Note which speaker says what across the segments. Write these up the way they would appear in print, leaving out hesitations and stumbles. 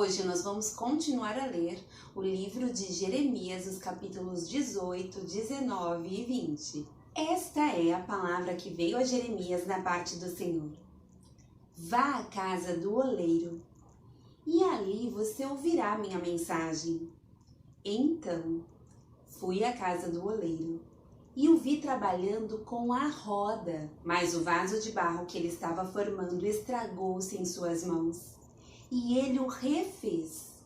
Speaker 1: Hoje nós vamos continuar a ler o livro de Jeremias, os capítulos 18, 19 e 20. Esta é a palavra que veio a Jeremias da parte do Senhor. Vá à casa do oleiro, e ali você ouvirá minha mensagem. Então, fui à casa do oleiro, e o vi trabalhando com a roda, mas o vaso de barro que ele estava formando estragou-se em suas mãos. E ele o refez,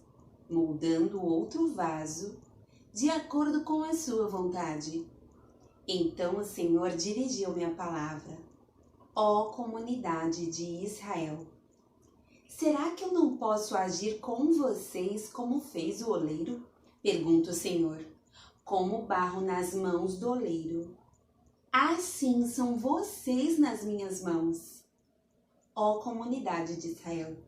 Speaker 1: moldando outro vaso de acordo com a sua vontade. Então o Senhor dirigiu-me a palavra: ó comunidade de Israel, será que eu não posso agir com vocês como fez o oleiro? Pergunta o Senhor. Como barro nas mãos do oleiro, assim são vocês nas minhas mãos, ó comunidade de Israel.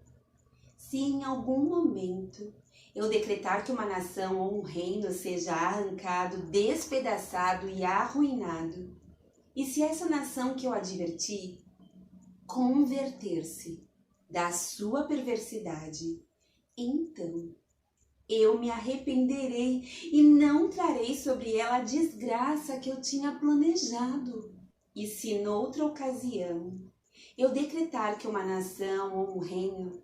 Speaker 1: Se em algum momento eu decretar que uma nação ou um reino seja arrancado, despedaçado e arruinado, e se essa nação que eu adverti converter-se da sua perversidade, então eu me arrependerei e não trarei sobre ela a desgraça que eu tinha planejado. E se noutra ocasião eu decretar que uma nação ou um reino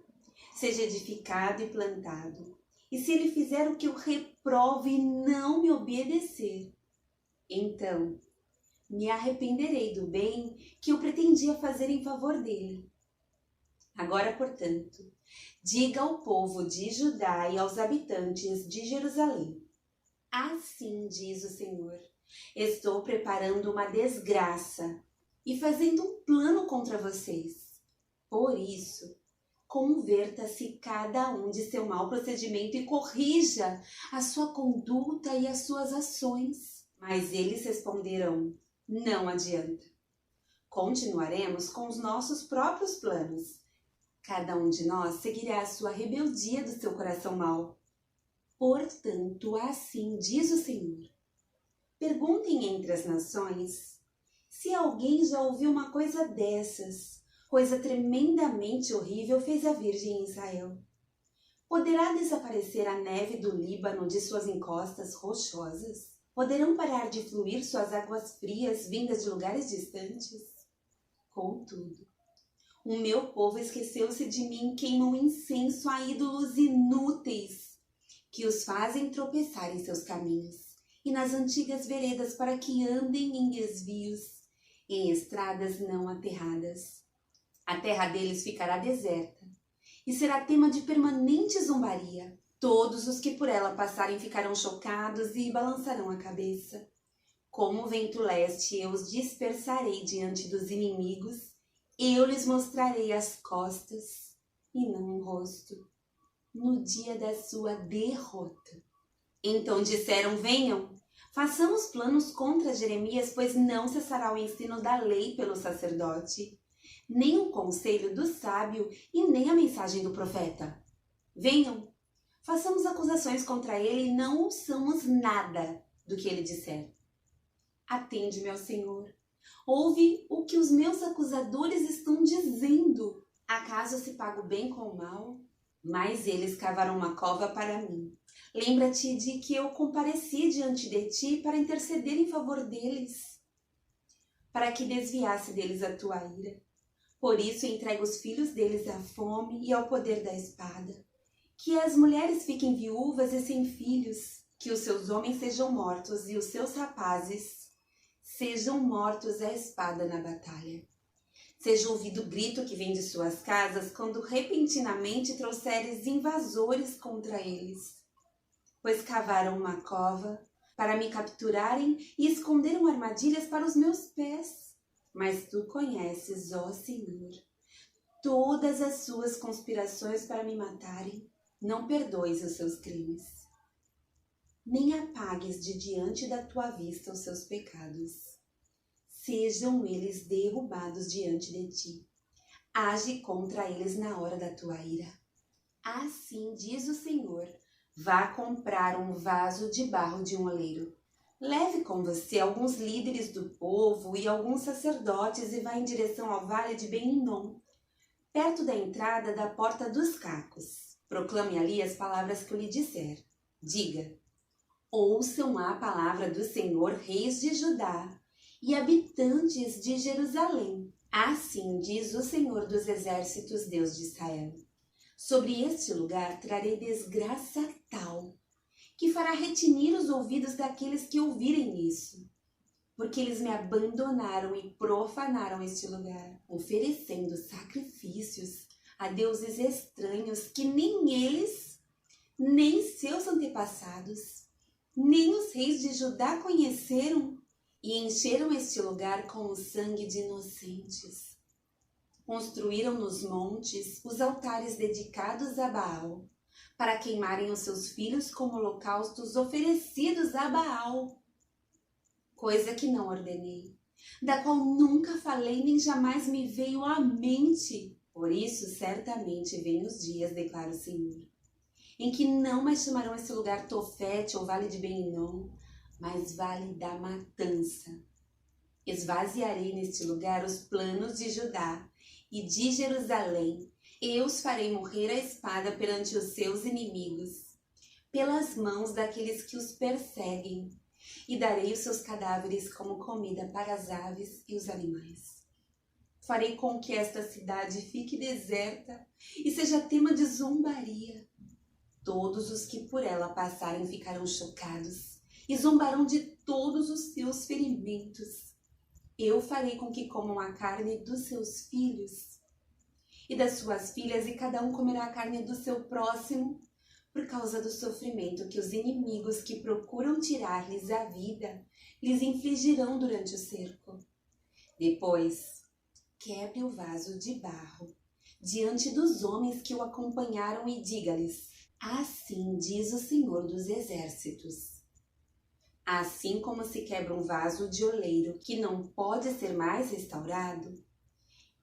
Speaker 1: seja edificado e plantado, e se ele fizer o que eu reprovo e não me obedecer, então me arrependerei do bem que eu pretendia fazer em favor dele. Agora, portanto, diga ao povo de Judá e aos habitantes de Jerusalém: assim diz o Senhor, estou preparando uma desgraça e fazendo um plano contra vocês. Por isso, converta-se cada um de seu mau procedimento e corrija a sua conduta e as suas ações. Mas eles responderão: não adianta. Continuaremos com os nossos próprios planos. Cada um de nós seguirá a sua rebeldia do seu coração mau. Portanto, assim diz o Senhor: perguntem entre as nações se alguém já ouviu uma coisa dessas. Coisa tremendamente horrível fez a Virgem em Israel. Poderá desaparecer a neve do Líbano de suas encostas rochosas? Poderão parar de fluir suas águas frias vindas de lugares distantes? Contudo, o meu povo esqueceu-se de mim, queimou incenso a ídolos inúteis, que os fazem tropeçar em seus caminhos, e nas antigas veredas para que andem em desvios, em estradas não aterradas. A terra deles ficará deserta e será tema de permanente zombaria. Todos os que por ela passarem ficarão chocados e balançarão a cabeça. Como o vento leste, eu os dispersarei diante dos inimigos. Eu lhes mostrarei as costas e não o rosto, no dia da sua derrota. Então disseram: venham, façamos planos contra Jeremias, pois não cessará o ensino da lei pelo sacerdote, nem o conselho do sábio e nem a mensagem do profeta. Venham, façamos acusações contra ele e não ouçamos nada do que ele disser. Atende-me, ó Senhor. Ouve o que os meus acusadores estão dizendo. Acaso se paga o bem com o mal? Mas eles cavaram uma cova para mim. Lembra-te de que eu compareci diante de ti para interceder em favor deles, para que desviasse deles a tua ira. Por isso entrega os filhos deles à fome e ao poder da espada. Que as mulheres fiquem viúvas e sem filhos, que os seus homens sejam mortos e os seus rapazes sejam mortos à espada na batalha. Seja ouvido o grito que vem de suas casas quando repentinamente trouxeres invasores contra eles. Pois cavaram uma cova para me capturarem e esconderam armadilhas para os meus pés. Mas tu conheces, ó Senhor, todas as suas conspirações para me matarem. Não perdoes os seus crimes, nem apagues de diante da tua vista os seus pecados. Sejam eles derrubados diante de ti. Age contra eles na hora da tua ira. Assim diz o Senhor: vá comprar um vaso de barro de um oleiro. Leve com você alguns líderes do povo e alguns sacerdotes e vá em direção ao vale de Ben-Hinom, perto da entrada da Porta dos Cacos. Proclame ali as palavras que eu lhe disser. Diga: ouçam a palavra do Senhor, reis de Judá e habitantes de Jerusalém. Assim diz o Senhor dos exércitos, Deus de Israel. Sobre este lugar trarei desgraça tal, que fará retinir os ouvidos daqueles que ouvirem isso, porque eles me abandonaram e profanaram este lugar, oferecendo sacrifícios a deuses estranhos que nem eles, nem seus antepassados, nem os reis de Judá conheceram, e encheram este lugar com o sangue de inocentes. Construíram nos montes os altares dedicados a Baal, para queimarem os seus filhos como holocaustos oferecidos a Baal, coisa que não ordenei, da qual nunca falei nem jamais me veio à mente. Por isso, certamente vêm os dias, declara o Senhor, em que não mais chamarão esse lugar Tofete ou Vale de Ben-Hinom, mas Vale da Matança. Esvaziarei neste lugar os planos de Judá e de Jerusalém. Eu os farei morrer à espada perante os seus inimigos, pelas mãos daqueles que os perseguem, e darei os seus cadáveres como comida para as aves e os animais. Farei com que esta cidade fique deserta e seja tema de zombaria. Todos os que por ela passarem ficarão chocados e zombarão de todos os seus ferimentos. Eu farei com que comam a carne dos seus filhos e das suas filhas, e cada um comerá a carne do seu próximo, por causa do sofrimento que os inimigos que procuram tirar-lhes a vida lhes infligirão durante o cerco. Depois, quebre o vaso de barro diante dos homens que o acompanharam e diga-lhes: assim diz o Senhor dos exércitos. Assim como se quebra um vaso de oleiro que não pode ser mais restaurado,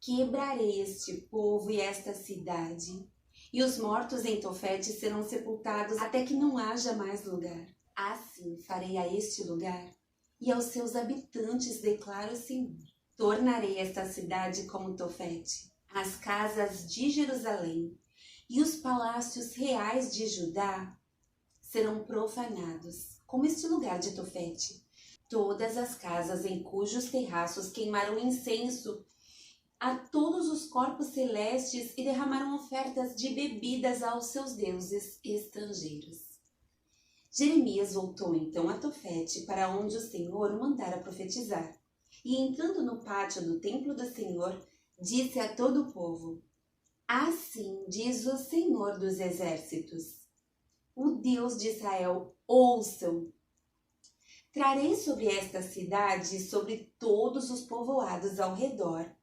Speaker 1: quebrarei este povo e esta cidade, e os mortos em Tofete serão sepultados até que não haja mais lugar. Assim farei a este lugar e aos seus habitantes, declara o Senhor. Tornarei esta cidade como Tofete, as casas de Jerusalém e os palácios reais de Judá serão profanados, como este lugar de Tofete. Todas as casas em cujos terraços queimaram incenso a todos os corpos celestes e derramaram ofertas de bebidas aos seus deuses estrangeiros. Jeremias voltou então a Tofete, para onde o Senhor o mandara profetizar. E entrando no pátio do templo do Senhor, disse a todo o povo: assim diz o Senhor dos exércitos, o Deus de Israel: ouçam! Trarei sobre esta cidade e sobre todos os povoados ao redor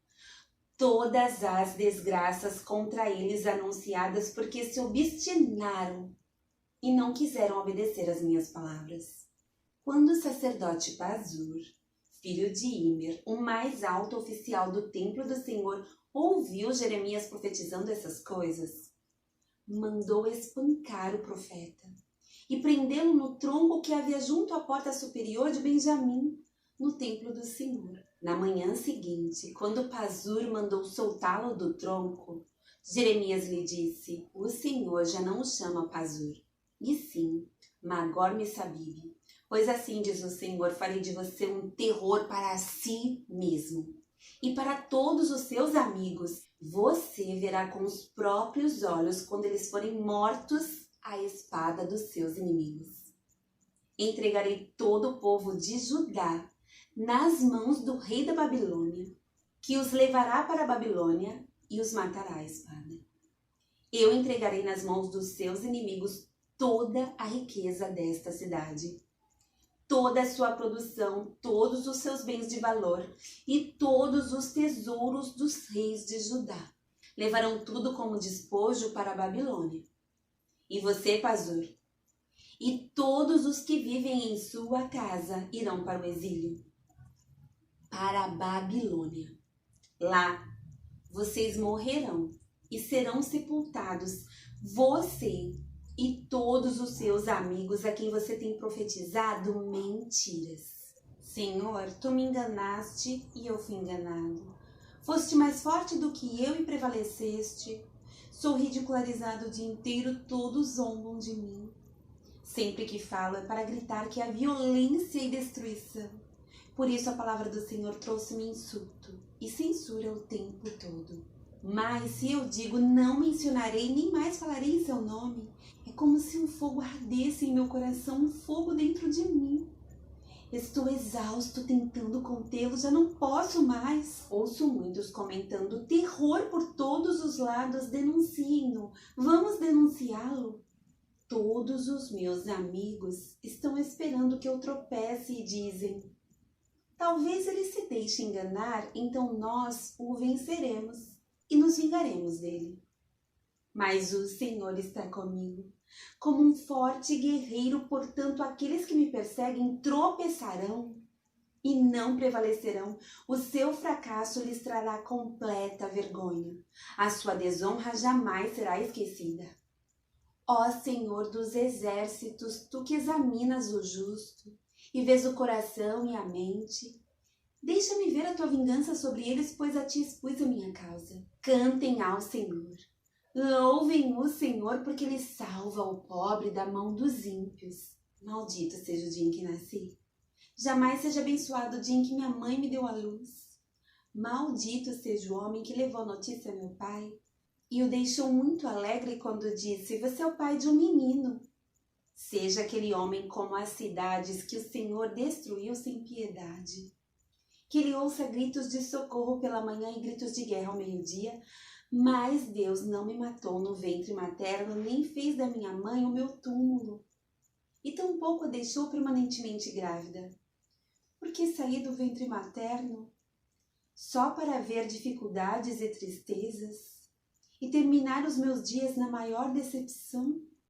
Speaker 1: todas as desgraças contra eles anunciadas, porque se obstinaram e não quiseram obedecer às minhas palavras. Quando o sacerdote Pazur, filho de Imer, o mais alto oficial do templo do Senhor, ouviu Jeremias profetizando essas coisas, mandou espancar o profeta e prendê-lo no tronco que havia junto à porta superior de Benjamim, no templo do Senhor. Na manhã seguinte, quando Pazur mandou soltá-lo do tronco, Jeremias lhe disse: o Senhor já não o chama Pazur, e sim Magor-Missabib, pois assim diz o Senhor: farei de você um terror para si mesmo e para todos os seus amigos. Você verá com os próprios olhos quando eles forem mortos à espada dos seus inimigos. Entregarei todo o povo de Judá nas mãos do rei da Babilônia, que os levará para a Babilônia e os matará à espada. Eu entregarei nas mãos dos seus inimigos toda a riqueza desta cidade, toda a sua produção, todos os seus bens de valor e todos os tesouros dos reis de Judá. Levarão tudo como despojo para a Babilônia. E você, Pazur, e todos os que vivem em sua casa irão para o exílio, para a Babilônia. Lá vocês morrerão e serão sepultados, você e todos os seus amigos a quem você tem profetizado mentiras. Senhor, tu me enganaste e eu fui enganado. Foste mais forte do que eu e prevaleceste. Sou ridicularizado o dia inteiro, todos zombam de mim. Sempre que falo é para gritar que há violência e destruição. Por isso a palavra do Senhor trouxe-me insulto e censura o tempo todo. Mas se eu digo não mencionarei, nem mais falarei em seu nome, é como se um fogo ardesse em meu coração, um fogo dentro de mim. Estou exausto tentando contê-lo, já não posso mais. Ouço muitos comentando terror por todos os lados, denunciem-no, vamos denunciá-lo. Todos os meus amigos estão esperando que eu tropece e dizem: talvez ele se deixe enganar, então nós o venceremos e nos vingaremos dele. Mas o Senhor está comigo, como um forte guerreiro, portanto aqueles que me perseguem tropeçarão e não prevalecerão. O seu fracasso lhes trará completa vergonha. A sua desonra jamais será esquecida. Ó Senhor dos exércitos, tu que examinas o justo e vês o coração e a mente, deixa-me ver a tua vingança sobre eles, pois a ti expus a minha causa. Cantem ao Senhor. Louvem o Senhor, porque ele salva o pobre da mão dos ímpios. Maldito seja o dia em que nasci. Jamais seja abençoado o dia em que minha mãe me deu à luz. Maldito seja o homem que levou notícia a meu pai e o deixou muito alegre quando disse: você é o pai de um menino. Seja aquele homem como as cidades que o Senhor destruiu sem piedade. Que ele ouça gritos de socorro pela manhã e gritos de guerra ao meio-dia. Mas Deus não me matou no ventre materno, nem fez da minha mãe o meu túmulo, e tampouco a deixou permanentemente grávida. Porque saí do ventre materno só para ver dificuldades e tristezas, e terminar os meus dias na maior decepção?